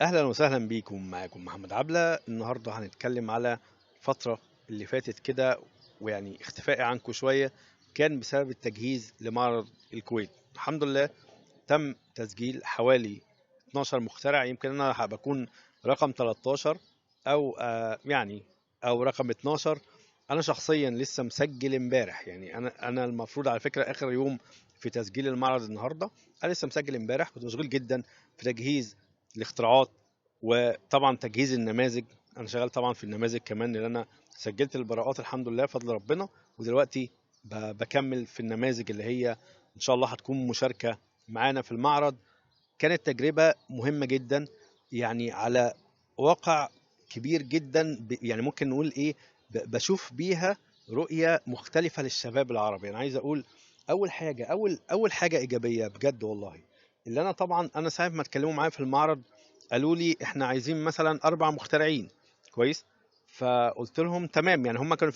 اهلا وسهلا بيكم. معاكم محمد عبلة. النهارده هنتكلم على الفترة اللي فاتت كده، ويعني اختفائي عنكم شوية كان بسبب التجهيز لمعرض الكويت. الحمد لله تم تسجيل حوالي 12 مخترع. يمكن انا بكون رقم 13 او او رقم 12. انا شخصيا لسه مسجل امبارح، يعني انا المفروض على فكرة اخر يوم في تسجيل المعرض النهارده. انا لسه مسجل امبارح، كنت مشغول جدا في تجهيز الاختراعات وطبعا تجهيز النماذج. انا شغال طبعا في النماذج كمان، لان انا سجلت البراءات الحمد لله بفضل ربنا، ودلوقتي بكمل في النماذج اللي هي ان شاء الله هتكون مشاركة معانا في المعرض. كانت تجربة مهمة جدا، يعني على واقع كبير جدا، يعني ممكن نقول ايه، بشوف بيها رؤية مختلفة للشباب العربي. انا عايز اقول اول حاجة، اول حاجة ايجابية بجد والله، اللي انا طبعا انا ساعة ما اتكلموا معايا في المعرض قالوا لي احنا عايزين مثلا 4 مخترعين. كويس. فقلت لهم تمام، يعني هم كانوا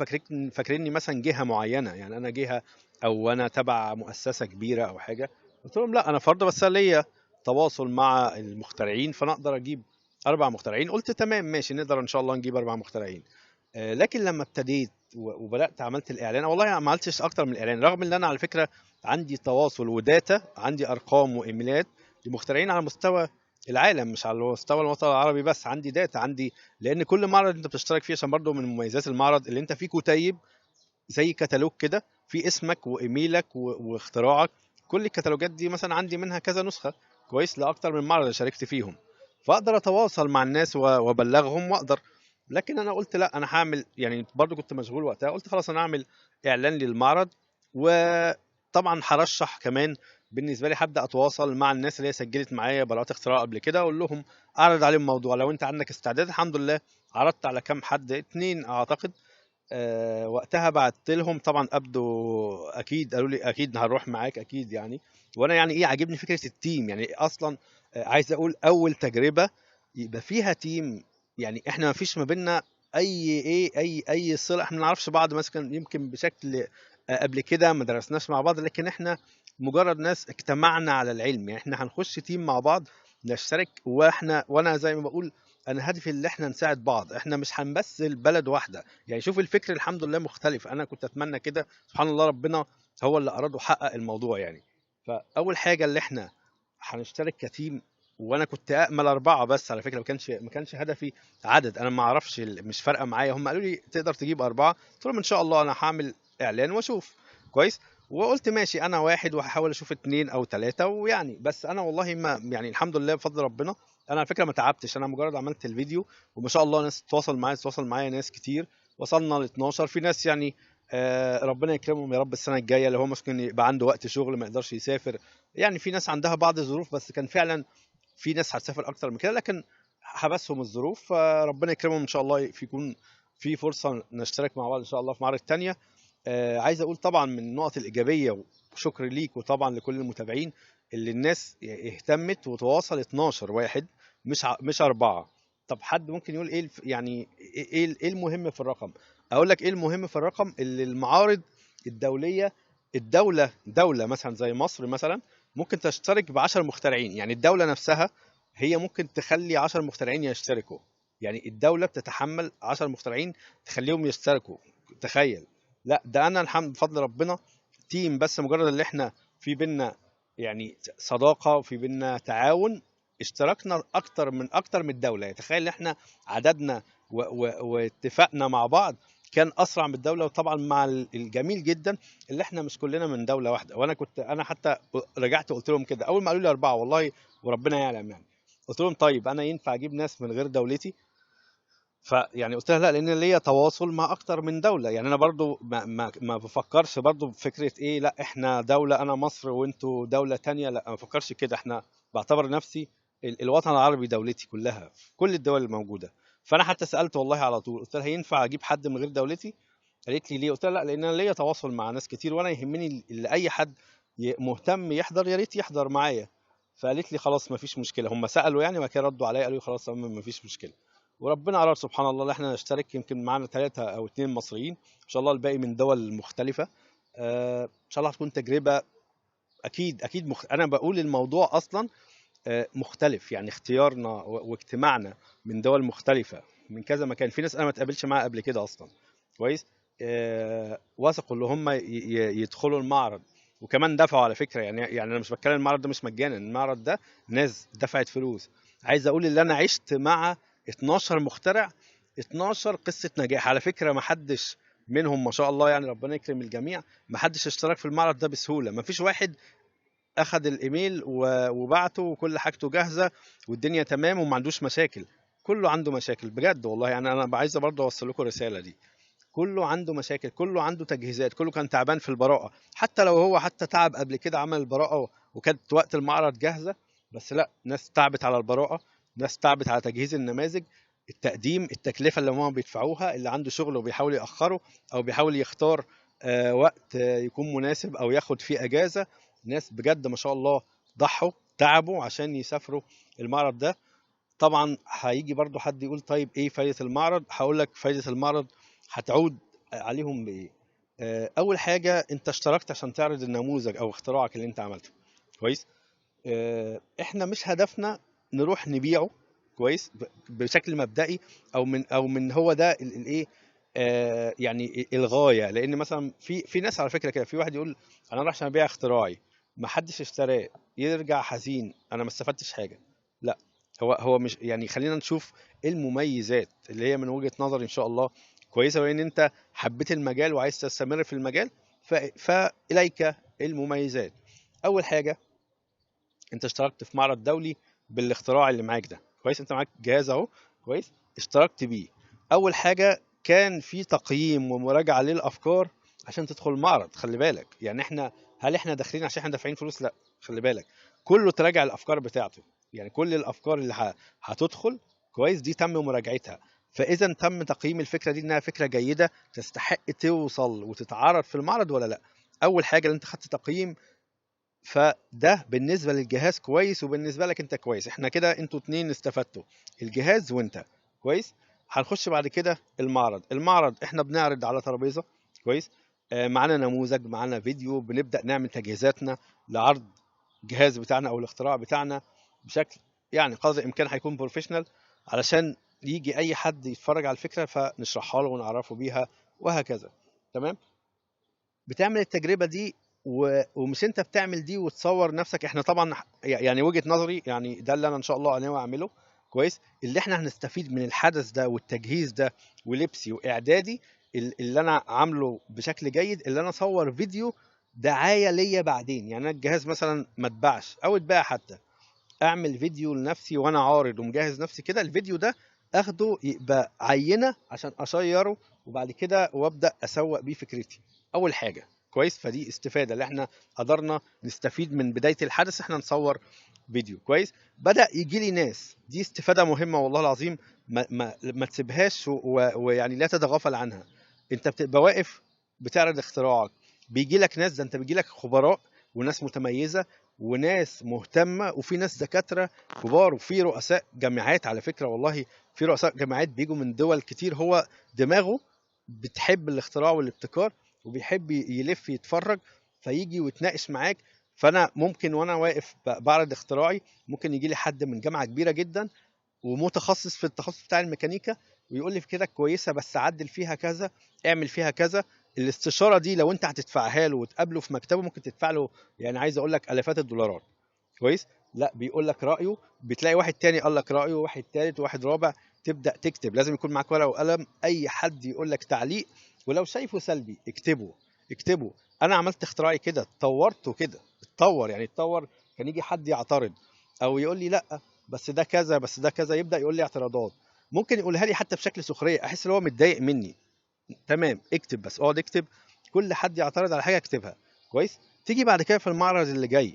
فاكريني مثلا جهة معينة، يعني انا جهة او انا تبع مؤسسة كبيرة او حاجة. قلت لهم لا، انا فرد بس ليا تواصل مع المخترعين، فانا اقدر اجيب 4 مخترعين. قلت تمام ماشي، نقدر ان شاء الله نجيب 4 مخترعين. لكن لما ابتديت وبدات عملت الاعلان، والله ما عملتش اكتر من الاعلان، رغم ان انا على فكره عندي تواصل وداتا، عندي ارقام وايميلات لمخترعين على مستوى العالم، مش على مستوى الوطن العربي بس. عندي داتا، عندي، لان كل معرض انت بتشترك فيه، عشان برضه من مميزات المعرض اللي انت فيه كتيب زي كتالوج كده في اسمك وايميلك واختراعك. كل الكتالوجات دي مثلا عندي منها كذا نسخة، كويس، لاكتر من معرض شاركت فيهم، فاقدر اتواصل مع الناس وابلغهم واقدر. لكن انا قلت لا، انا هعمل، يعني برضو كنت مشغول وقتها، قلت خلاص انا هعمل اعلان للمعرض. وطبعا هرشح كمان، بالنسبه لي هبدا اتواصل مع الناس اللي هي سجلت معايا براءات اختراع قبل كده، اقول لهم اعرض عليهم موضوع لو انت عندك استعداد. الحمد لله عرضت على كام حد، 2 اعتقد. وقتها بعت لهم طبعا، ابدوا اكيد قالوا لي اكيد هنروح معاك اكيد يعني. وانا يعني ايه، عاجبني فكره التيم يعني اصلا. عايز اقول اول تجربه يبقى فيها تيم، يعني احنا ما فيش ما بيننا اي صله، احنا ما نعرفش بعض مثلا يمكن بشكل قبل كده ما درسناش مع بعض، لكن احنا مجرد ناس اجتمعنا على العلم. يعني احنا هنخش تيم مع بعض نشترك، وانا زي ما بقول، انا هدفي اللي احنا نساعد بعض، احنا مش هنمثل بلد واحده. يعني شوف الفكر الحمد لله مختلف، انا كنت اتمنى كده، سبحان الله ربنا هو اللي اراد وحقق الموضوع يعني. فاول حاجه اللي احنا هنشترك كتيم، وانا كنت امل 4 بس على فكره، ما كانش هدفي عدد، انا ما اعرفش، مش فارقه معايا. هم قالوا لي تقدر تجيب 4، قلت لهم ان شاء الله انا هعمل اعلان واشوف. كويس. وقلت ماشي، انا واحد وهحاول اشوف 2 او 3، ويعني بس انا والله ما يعني الحمد لله بفضل ربنا. انا على فكره ما تعبتش، انا مجرد عملت الفيديو وما شاء الله ناس تتواصل معايا ناس كتير. وصلنا ل 12 في ناس يعني. ربنا يكرمهم يا رب السنه الجايه، اللي هو ممكن يبقى عنده وقت شغل ما يقدرش يسافر. يعني في ناس عندها بعض الظروف، بس كان فعلا في ناس هتسافر اكتر من كده، لكن حبسهم الظروف، فربنا يكرمهم ان شاء الله يكون في فرصه نشترك مع بعض ان شاء الله في معارض تانية. عايز اقول طبعا من النقط الايجابيه، وشكر ليك وطبعا لكل المتابعين، اللي الناس اهتمت وتواصل 12 واحد، مش 4. طب حد ممكن يقول ايه يعني ايه المهم في الرقم؟ اقول لك ايه المهم في الرقم، اللي المعارض الدوليه، دولة مثلا زي مصر مثلا ممكن تشترك ب10 مخترعين. يعني الدولة نفسها هي ممكن تخلي 10 مخترعين يشتركوا، يعني الدولة بتتحمل 10 مخترعين تخليهم يشتركوا. تخيل. لا ده انا الحمد بفضل ربنا تيم، بس مجرد اللي احنا في بينا يعني صداقة وفي بينا تعاون، اشتركنا اكتر من الدولة. يعني تخيل ان احنا عددنا واتفقنا مع بعض كان اسرع من الدولة. وطبعا مع الجميل جدا اللي احنا مش كلنا من دولة واحدة. انا حتى رجعت قلت لهم كده اول ما قالوا لي 4 والله وربنا يعلم يعني. قلت لهم طيب انا ينفع اجيب ناس من غير دولتي؟ فيعني قلت لها لا، لان ليا تواصل مع اكتر من دوله. يعني انا برضو ما بفكرش برضو بفكره ايه، لا احنا دوله، انا مصر وانتوا دوله تانية، لا ما بفكرش كده. احنا بعتبر نفسي الوطن العربي دولتي كلها في كل الدول الموجوده. فانا حتى سالت والله على طول، قلت لها ينفع اجيب حد من غير دولتي؟ قالت لي ليه؟ قلت لها لا، لان انا ليا تواصل مع ناس كتير، وانا يهمني اللي اي حد مهتم يحضر يا ريت يحضر معايا. فقالت لي خلاص ما فيش مشكله. هم سالوا يعني، وبعد كده ردوا عليا قالوا لي خلاص تمام ما فيش مشكله. وربنا أراد سبحان الله إن احنا نشترك، يمكن معانا 3 أو 2 مصريين إن شاء الله، الباقي من دول مختلفة. إن شاء الله هتكون تجربة. أكيد أكيد أنا بقول الموضوع أصلا مختلف، يعني اختيارنا واجتماعنا من دول مختلفة، من كذا مكان، في ناس انا ما اتقابلش معاها قبل كده اصلا. كويس. وثقوا اللي هم يدخلوا المعرض، وكمان دفعوا على فكرة. يعني انا مش بتكلم، المعرض ده مش مجانا، المعرض ده ناس دفعت فلوس. عايز اقول ان انا عشت مع 12 مخترع، 12 قصة نجاح على فكرة. ما حدش منهم ما شاء الله، يعني ربنا يكرم الجميع، ما حدش اشترك في المعرض ده بسهولة. ما فيش واحد اخد الايميل وبعته وكل حاجته جاهزه والدنيا تمام وما عندوش مشاكل. كله عنده مشاكل بجد والله. يعني انا عايز برضه اوصل لكم الرساله دي. كله عنده مشاكل، كله عنده تجهيزات، كله كان تعبان في البراءه، حتى لو هو حتى تعب قبل كده عمل البراءه وكانت وقت المعرض جاهزه. بس لا، ناس تعبت على البراءه، ناس تعبت على تجهيز النماذج، التقديم، التكلفه اللي هم بيدفعوها، اللي عنده شغل وبيحاول ياخره او بيحاول يختار وقت يكون مناسب او ياخد فيه اجازه. ناس بجد ما شاء الله ضحوا، تعبوا عشان يسافروا المعرض ده. طبعا هيجي برضو حد يقول طيب ايه فايدة المعرض؟ هقول لك فايدة المعرض هتعود عليهم بايه. اول حاجة، انت اشتركت عشان تعرض النموذج او اختراعك اللي انت عملته. كويس. احنا مش هدفنا نروح نبيعه، كويس، بشكل مبدئي، او من هو ده الايه، يعني الغايه. لان مثلا في ناس على فكره كده، في واحد يقول انا رايح عشان ابيع اختراعي، ما حدش اشتراه، يرجع حزين، انا ما استفدتش حاجه. لا، هو مش يعني، خلينا نشوف إيه المميزات اللي هي من وجهه نظري ان شاء الله كويسه. لان انت حبيت المجال وعايز تستمر في المجال، فاليك المميزات. اول حاجه، انت اشتركت في معرض دولي بالاختراع اللي معاك ده، كويس، انت معاك جهاز اهو، كويس، اشتركت بيه. اول حاجه كان في تقييم ومراجعه للافكار عشان تدخل المعرض. خلي بالك، يعني هل احنا داخلين عشان احنا دافعين فلوس؟ لا، خلي بالك، كله تراجع الافكار بتاعته. يعني كل الافكار اللي هتدخل، كويس، دي تم مراجعتها. فاذا تم تقييم الفكره دي انها فكره جيده تستحق توصل وتتعرض في المعرض ولا لا. اول حاجه اللي انت خدت تقييم، فده بالنسبة للجهاز كويس، وبالنسبة لك انت كويس. احنا كده انتوا اتنين استفدتوا، الجهاز وانت. كويس. هنخش بعد كده المعرض احنا بنعرض على ترابيزة، كويس، معانا نموذج، معانا فيديو، بنبدأ نعمل تجهيزاتنا لعرض الجهاز بتاعنا او الاختراع بتاعنا بشكل يعني قدر الامكان هيكون بروفيشنال، علشان يجي اي حد يتفرج على الفكرة فنشرحها له ونعرفه بيها، وهكذا. تمام. بتعمل التجربة دي ومش انت بتعمل دي وتصور نفسك. احنا طبعا يعني وجهة نظري، يعني ده اللي انا ان شاء الله ناوي اعمله، كويس، اللي احنا هنستفيد من الحدث ده والتجهيز ده ولبسي واعدادي اللي انا عامله بشكل جيد، اللي انا اصور فيديو دعاية ليا بعدين. يعني انا الجهاز مثلا ما اتباعش او اتباع حتى، اعمل فيديو لنفسي وانا عارض ومجهز نفسي كده، الفيديو ده اخده يبقى عينة عشان اشيره وبعد كده وابدا اسوق بيه فكرتي. اول حاجة، كويس، فدي استفادة اللي احنا قدرنا نستفيد من بداية الحدث، احنا نصور فيديو. كويس. بدأ يجي لي ناس، دي استفادة مهمة والله العظيم، ما تسيبهاش ويعني لا تتغافل عنها. انت بتبقى واقف بتعرض اختراعك، بيجي لك ناس، ده انت بيجي لك خبراء وناس متميزة وناس مهتمة، وفي ناس دكاترة كبار، وفي رؤساء جامعات على فكرة والله. في رؤساء جامعات بيجوا من دول كتير، هو دماغه بتحب الاختراع والابتكار وبيحب يلف يتفرج، فيجي ويتناقش معاك. فانا ممكن وانا واقف بعرض اختراعي، ممكن يجي لي حد من جامعة كبيرة جدا ومتخصص في التخصص بتاع الميكانيكا، ويقول لي في كده كويسة بس عدل فيها كذا، اعمل فيها كذا. الاستشارة دي لو انت هتدفعها له وتقابله في مكتبه ممكن تدفع له، يعني عايز اقول لك الافات الدولارات. كويس. لا، بيقول لك رايه، بتلاقي واحد تاني قال لك رايه، واحد تالت، واحد رابع، تبدا تكتب. لازم يكون معاك ورقه وقلم، اي حد يقول لك تعليق ولو شايفه سلبي اكتبه، اكتبه. انا عملت اختراعي كده، اتطورته كده، اتطور يعني اتطور. كان يجي حد يعترض او يقول لي لا بس ده كذا، بس ده كذا، يبدا يقول لي اعتراضات، ممكن يقولها لي حتى بشكل سخريه، احس ان هو متضايق مني. تمام، اكتب، بس اقعد اكتب. كل حد يعترض على حاجه اكتبها. كويس. تيجي بعد كده في المعرض اللي جاي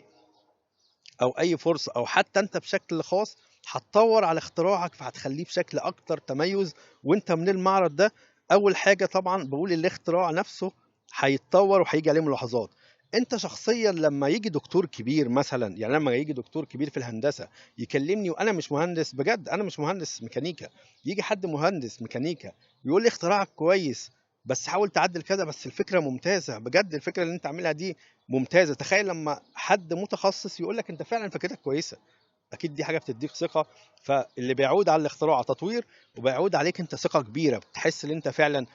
او اي فرصه، او حتى انت بشكل خاص هتطور على اختراعك فهتخليه بشكل اكتر تميز وانت من المعرض ده. اول حاجه طبعا بقول الاختراع نفسه هيتطور وهيجي عليه ملاحظات. انت شخصيا لما يجي دكتور كبير مثلا، يعني لما يجي دكتور كبير في الهندسه يكلمني وانا مش مهندس، بجد انا مش مهندس ميكانيكا، يجي حد مهندس ميكانيكا يقول لي اختراعك كويس بس حاول تعدل كذا، بس الفكره ممتازه بجد، الفكره اللي انت عاملها دي ممتازه. تخيل لما حد متخصص يقول لك انت فعلا فكرتك كويسه. اكيد دي حاجه بتديك ثقه. فاللي بيعود على الاختراع تطوير، وبيعود عليك انت ثقه كبيره، بتحس ان انت فعلا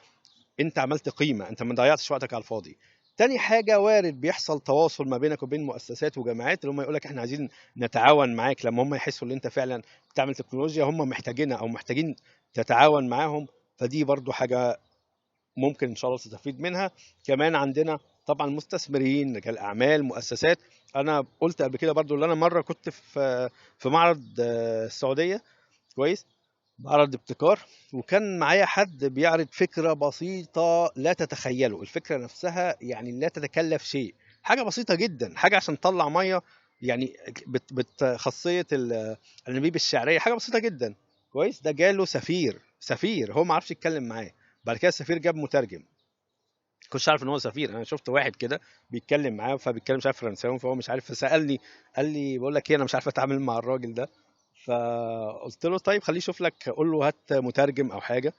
انت عملت قيمه، انت ما ضيعتش وقتك على الفاضي. تاني حاجه، وارد بيحصل تواصل ما بينك وبين مؤسسات وجامعات اللي هم يقول لك احنا عايزين نتعاون معاك، لما هم يحسوا ان انت فعلا بتعمل تكنولوجيا هم محتاجينها او محتاجين تتعاون معاهم. فدي برضو حاجه ممكن ان شاء الله تستفيد منها. كمان عندنا طبعا مستثمرين، رجال اعمال، مؤسسات. انا قلت قبل كده برضو ان انا مره كنت في معرض السعوديه، كويس، معرض ابتكار، وكان معايا حد بيعرض فكره بسيطه لا تتخيلوا، الفكره نفسها يعني لا تتكلف شيء، حاجه بسيطه جدا، حاجه عشان تطلع ميه، يعني خاصيه الانابيب الشعريه، حاجه بسيطه جدا. كويس، ده جاله سفير هو ما عرفش يتكلم معاه، بعد كده السفير جاب مترجم، كنتش عارف ان هو سفير، انا شفت واحد كده بيتكلم معاه فبيتكلم مش عارف فرنساوي، فهو مش عارف، فسالني، قال لي بقول لك ايه انا مش عارف اتعامل مع الراجل ده. فقلت له طيب خليه يشوف لك، قول له هات مترجم او حاجه.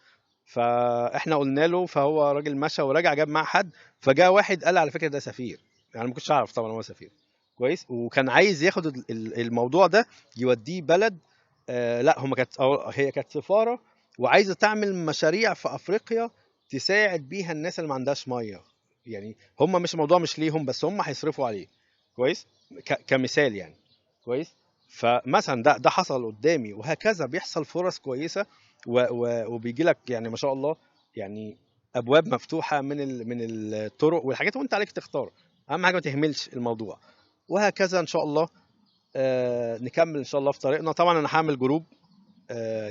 فاحنا قلنا له، فهو راجل مشى ورجع جاب معاه حد، فجاء واحد قال على فكره ده سفير، يعني ما كنتش اعرف طبعا هو سفير. كويس، وكان عايز ياخد الموضوع ده يوديه بلد. لا هم كانت هي كانت سفاره، وعايزه تعمل مشاريع في افريقيا تساعد بيها الناس اللي ما عندهاش ميه، يعني هم مش الموضوع مش ليهم بس، هم هيصرفوا عليه. كويس، كمثال يعني. كويس، فمثلا ده حصل قدامي، وهكذا بيحصل فرص كويسه، وبيجي لك يعني ما شاء الله، يعني ابواب مفتوحه من الطرق والحاجات، وانت عليك تختار، اهم حاجه ما تهملش الموضوع. وهكذا ان شاء الله نكمل ان شاء الله في طريقنا. طبعا انا هعمل جروب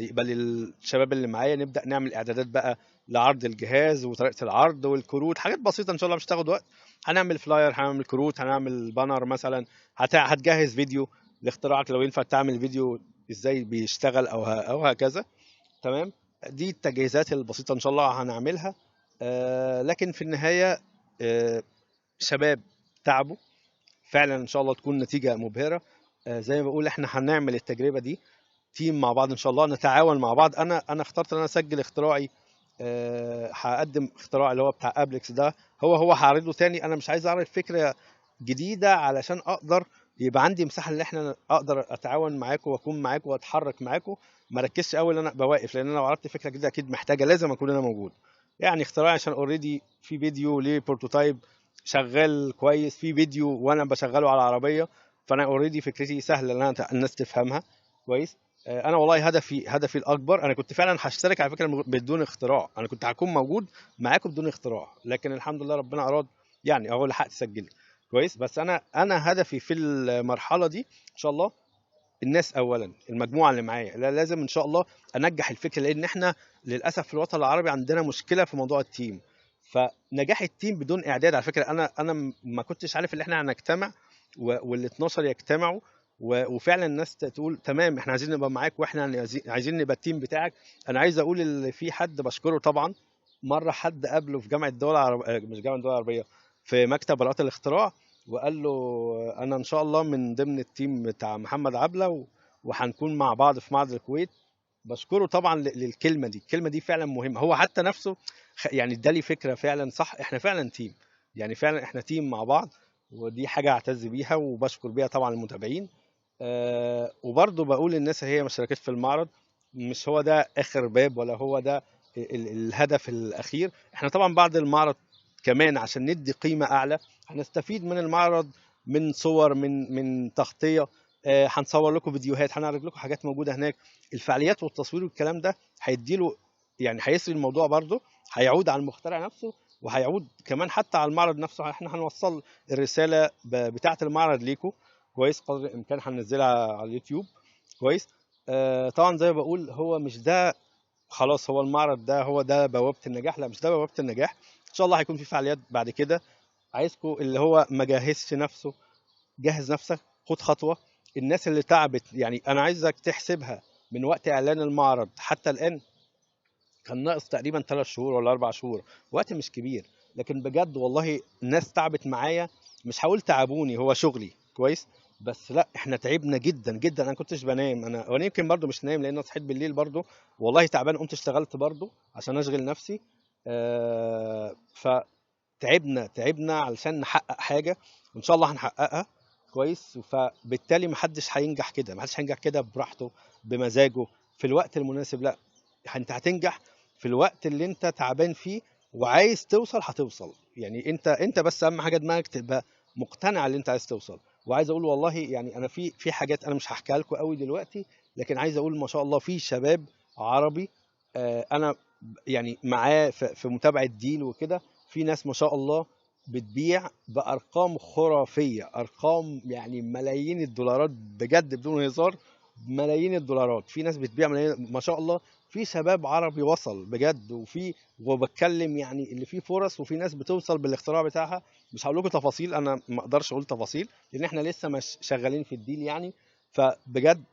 يبقى للشباب اللي معايا، نبدا نعمل اعدادات بقى لعرض الجهاز وطريقه العرض والكروت، حاجات بسيطه ان شاء الله مش هتاخد وقت. هنعمل فلاير، هنعمل كروت، هنعمل بانر مثلا، هتجهز فيديو لاختراعك لو ينفع تعمل فيديو ازاي بيشتغل او هكذا. تمام، دي التجهيزات البسيطه ان شاء الله هنعملها. لكن في النهايه آه، شباب تعبوا فعلا، ان شاء الله تكون نتيجه مبهره. زي ما بقول احنا هنعمل التجربه دي تيم مع بعض ان شاء الله، نتعاون مع بعض. انا اخترت ان انا اسجل اختراعي، هقدم اختراع اللي هو بتاع ابلكس ده، هو هعرضه تاني. انا مش عايز اعرض فكره جديده علشان اقدر يبقى عندي مساحه ان احنا اقدر اتعاون معاكم واكون معاكم واتحرك معاكم، ما ركزش قوي ان انا بواقف، لان انا لو عرضت فكره جديده اكيد محتاجه لازم اكون انا موجود. يعني اختراعي عشان اوريدي في فيديو ليه بروتوتايب شغال كويس، في فيديو وانا بشغله على العربيه، فانا اوريدي فكرتي سهله ان الناس تفهمها. كويس، انا والله هدفي الاكبر، انا كنت فعلا هشترك على فكره بدون اختراع، انا كنت هكون موجود معاكم بدون اختراع، لكن الحمد لله ربنا اراد يعني اهو لحقت سجلت. كويس، بس انا هدفي في المرحله دي ان شاء الله الناس اولا، المجموعه اللي معايا، لازم ان شاء الله انجح الفكره، لان احنا للاسف في الوطن العربي عندنا مشكله في موضوع التيم. فنجاح التيم بدون اعداد، على فكره انا ما كنتش عارف ان احنا هنجتمع وال 12 يجتمعوا وفعلا الناس تقول تمام احنا عايزين نبقى معاك، واحنا عايزين نبقى التيم بتاعك. انا عايز اقول اللي في حد بشكره طبعا، مره حد قابله في جامعه الدول العربيه، مش جامعه الدول العربيه، في مكتب براءات الاختراع، وقال له انا ان شاء الله من ضمن التيم بتاع محمد عبله وهنكون مع بعض في معهد الكويت. بشكره طبعا للكلمه دي، الكلمه دي فعلا مهمه، هو حتى نفسه يعني ادالي فكره فعلا صح، احنا فعلا تيم، يعني فعلا احنا تيم مع بعض. ودي حاجه اعتز بيها وبشكر بيها طبعا المتابعين. وبرضه بقول للناس اللي هي ما شاركتش في المعرض، مش هو ده اخر باب ولا هو ده الهدف الاخير. احنا طبعا بعد المعرض كمان عشان ندي قيمه اعلى هنستفيد من المعرض، من صور، من تغطيه، هنصور لكم فيديوهات، هنعرض لكم حاجات موجوده هناك. الفعاليات والتصوير والكلام ده هيديله يعني هيسري الموضوع برضه، هيعود على المخترع نفسه، وهيعود كمان حتى على المعرض نفسه، احنا هنوصل الرساله بتاعه المعرض ليكم. كويس، قدر الامكان هننزلها على اليوتيوب. كويس، طبعا زي ما بقول هو مش ده خلاص، هو المعرض ده هو ده بوابه النجاح، لا مش ده بوابه النجاح، ان شاء الله هيكون في فعاليات بعد كده. عايزكم اللي هو ما جهزش نفسه، جهز نفسك، خد خطوه. الناس اللي تعبت، يعني انا عايزك تحسبها من وقت اعلان المعرض حتى الان كان ناقص تقريبا 3 شهور ولا 4 شهور، وقت مش كبير، لكن بجد والله الناس تعبت معايا، مش هقول تعبوني هو شغلي كويس، بس لا احنا تعبنا جدا جدا، انا كنتش بنام، وانا يمكن برضو مش نايم لان انا صحيت بالليل برضو، والله تعبان، قمت اشتغلت برضو عشان اشغل نفسي. فتعبنا علشان نحقق حاجة، وان شاء الله هنحققها. كويس. فبالتالي محدش هينجح كده، محدش هينجح كده براحته بمزاجه في الوقت المناسب، لا، انت هتنجح في الوقت اللي انت تعبان فيه وعايز توصل هتوصل. يعني انت بس اهم حاجه دماغك تبقى مقتنع اللي انت عايز توصل. وعايز اقول والله يعني انا في حاجات انا مش هحكيها لكم قوي دلوقتي، لكن عايز اقول ما شاء الله في شباب عربي انا يعني معاه في متابعه ديل وكده، في ناس ما شاء الله بتبيع بارقام خرافيه، ارقام يعني ملايين الدولارات بجد بدون هزار، ملايين الدولارات. في ناس بتبيع ملايين ما شاء الله. في شباب عربي وصل بجد، وبتكلم يعني اللي فيه فرص، وفي ناس بتوصل بالاختراع بتاعها. مش هقول لكم تفاصيل، انا ما اقدرش اقول تفاصيل لان احنا لسه مش شغالين في الديل يعني. فبجد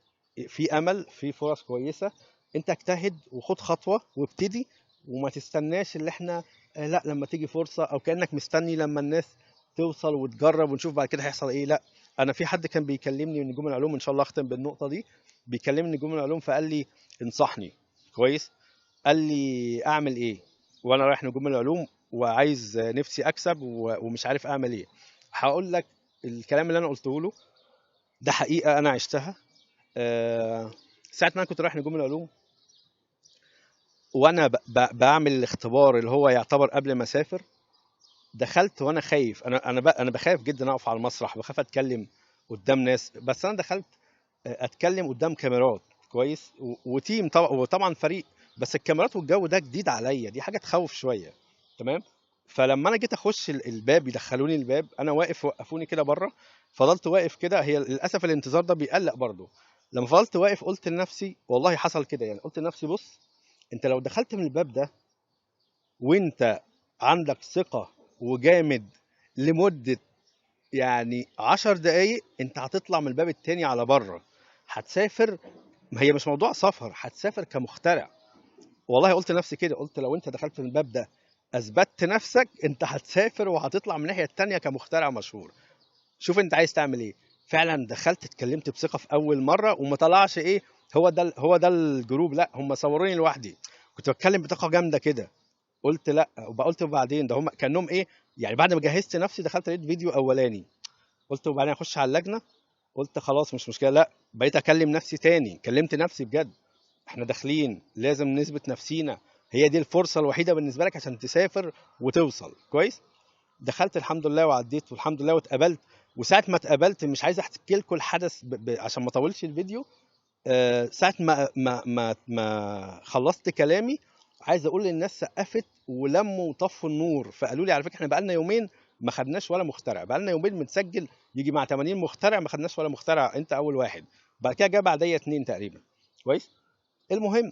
في امل، في فرص كويسه. انت اجتهد وخد خطوه وابتدي، وما تستناش اللي احنا لا لما تيجي فرصه، او كانك مستني لما الناس توصل وتجرب ونشوف بعد كده هيحصل ايه. لا، انا في حد كان بيكلمني من نجوم العلوم، ان شاء الله اختم بالنقطه دي. بيكلمني من نجوم العلوم فقال لي انصحني كويس. قال لي اعمل ايه وانا رايح نجوم العلوم وعايز نفسي اكسب ومش عارف اعمل ايه. هقول لك الكلام اللي انا قلته له ده حقيقه انا عشتها. ساعه ما انا كنت رايح نجوم العلوم وانا بعمل الاختبار اللي هو يعتبر قبل ما اسافر، دخلت وانا خايف. انا بخاف جدا اقف على المسرح، بخاف اتكلم قدام ناس. بس انا دخلت اتكلم قدام كاميرات كويس وتيم طبعا، وطبعا فريق. بس الكاميرات والجو ده جديد عليا، دي حاجه تخوف شويه. تمام. فلما انا جيت اخش الباب يدخلوني الباب، انا واقف وقفوني كده بره. فضلت واقف كده، هي للاسف الانتظار ده بيقلق برضه. لما فضلت واقف قلت لنفسي والله حصل كده، يعني قلت لنفسي بص، انت لو دخلت من الباب ده وانت عندك ثقة وجامد لمدة يعني 10 دقايق، انت هتطلع من الباب التاني على بره، هتسافر. ما هي مش موضوع سفر، هتسافر كمخترع. والله قلت لنفسي كده، قلت لو انت دخلت من الباب ده اثبتت نفسك، انت هتسافر وهتطلع من الناحية التانية كمخترع مشهور. شوف انت عايز تعمل ايه. فعلا دخلت اتكلمت بثقة في اول مرة، وما طلعش ايه هو ده الجروب، لا هم صوروني لوحدي. كنت بتكلم بطاقة جامدة كده. قلت لا، قلت وبعدين ده هم كانهم ايه. يعني بعد ما جهزت نفسي دخلت لقيت فيديو اولاني، قلت وبعدين اخش على اللجنه. قلت خلاص مش مشكله، لا بقيت اكلم نفسي تاني، كلمت نفسي بجد. احنا داخلين لازم نثبت نفسينا، هي دي الفرصه الوحيده بالنسبه لك عشان تسافر وتوصل كويس. دخلت الحمد لله وعديت والحمد لله واتقبلت. وساعه ما اتقبلت، مش عايز احكي لكم الحدث عشان ما اطولش الفيديو. ساعة ما خلصت كلامي، عايز اقول للناس سقفت ولموا وطفوا النور. فقالوا لي على فكره احنا بقالنا يومين ما خدناش ولا مخترع، بقالنا يومين بنسجل يجي مع 80 مخترع ما خدناش ولا مخترع، انت اول واحد. بعد كده جه بعديا 2 تقريبا كويس. المهم،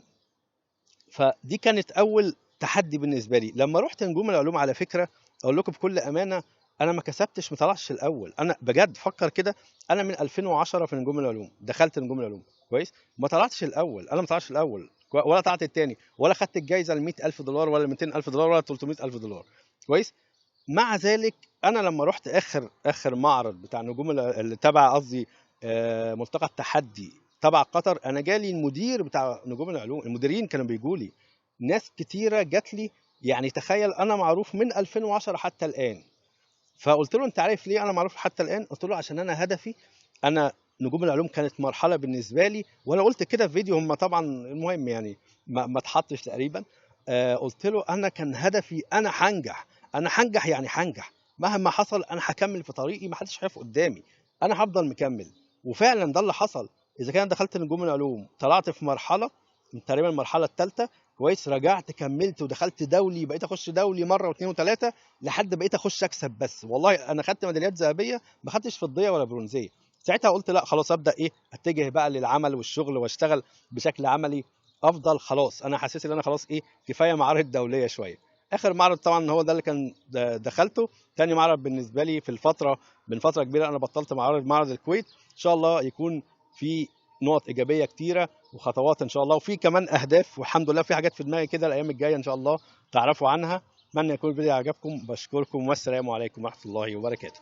فدي كانت اول تحدي بالنسبه لي لما رحت نجوم العلوم. على فكره اقول لكم بكل امانه، انا ما كسبتش، ما طلعتش الاول. انا بجد فكر كده، انا من 2010 في نجوم العلوم، دخلت نجوم العلوم كويس، ما طلعتش الاول. انا ما طلعتش الاول ولا طلعت الثاني، ولا خدت الجائزه ال 100,000 دولار ولا 200,000 دولار ولا 300,000 دولار كويس. مع ذلك انا لما رحت اخر معرض بتاع نجوم اللي تبع قصدي ملتقى التحدي تبع قطر، انا جالي المدير بتاع نجوم العلوم، المديرين كانوا بيجوا لي، ناس كتيره جات لي. يعني تخيل انا معروف من 2010 حتى الان. فقلت له انت عارف ليه انا معروف حتى الان؟ قلت له عشان انا هدفي، انا نجوم العلوم كانت مرحله بالنسبه لي، وانا قلت كده في فيديو هم طبعا المهم يعني ما اتحطش تقريبا. قلت له انا كان هدفي انا هنجح، انا هنجح يعني هنجح مهما حصل، انا هكمل في طريقي، ما حدش هيقف قدامي، انا هفضل مكمل. وفعلا ده اللي حصل. اذا كان دخلت نجوم العلوم طلعت في مرحله، تقريبا المرحله الثالثه كويس، رجعت كملت ودخلت دولي، بقيت اخش دولي مره واثنين وثلاثه لحد بقيت اخش اكسب. بس والله انا خدت ميداليات ذهبيه، ما خدتش فضيه ولا برونزيه. ساعتها قلت لا خلاص ابدا ايه، اتجه بقى للعمل والشغل واشتغل بشكل عملي افضل. خلاص انا حسيت ان انا خلاص ايه، كفايه معارض دوليه شويه. اخر معرض طبعا هو ده اللي كان دخلته. تاني معرض بالنسبه لي في الفتره من فتره كبيره انا بطلت معرض الكويت. ان شاء الله يكون في نقط ايجابيه كتيره وخطوات ان شاء الله، وفي كمان اهداف، والحمد لله في حاجات في دماغي كده الايام الجايه ان شاء الله تعرفوا عنها. اتمنى يكون الفيديو عجبكم، بشكركم والسلام عليكم ورحمه الله وبركاته.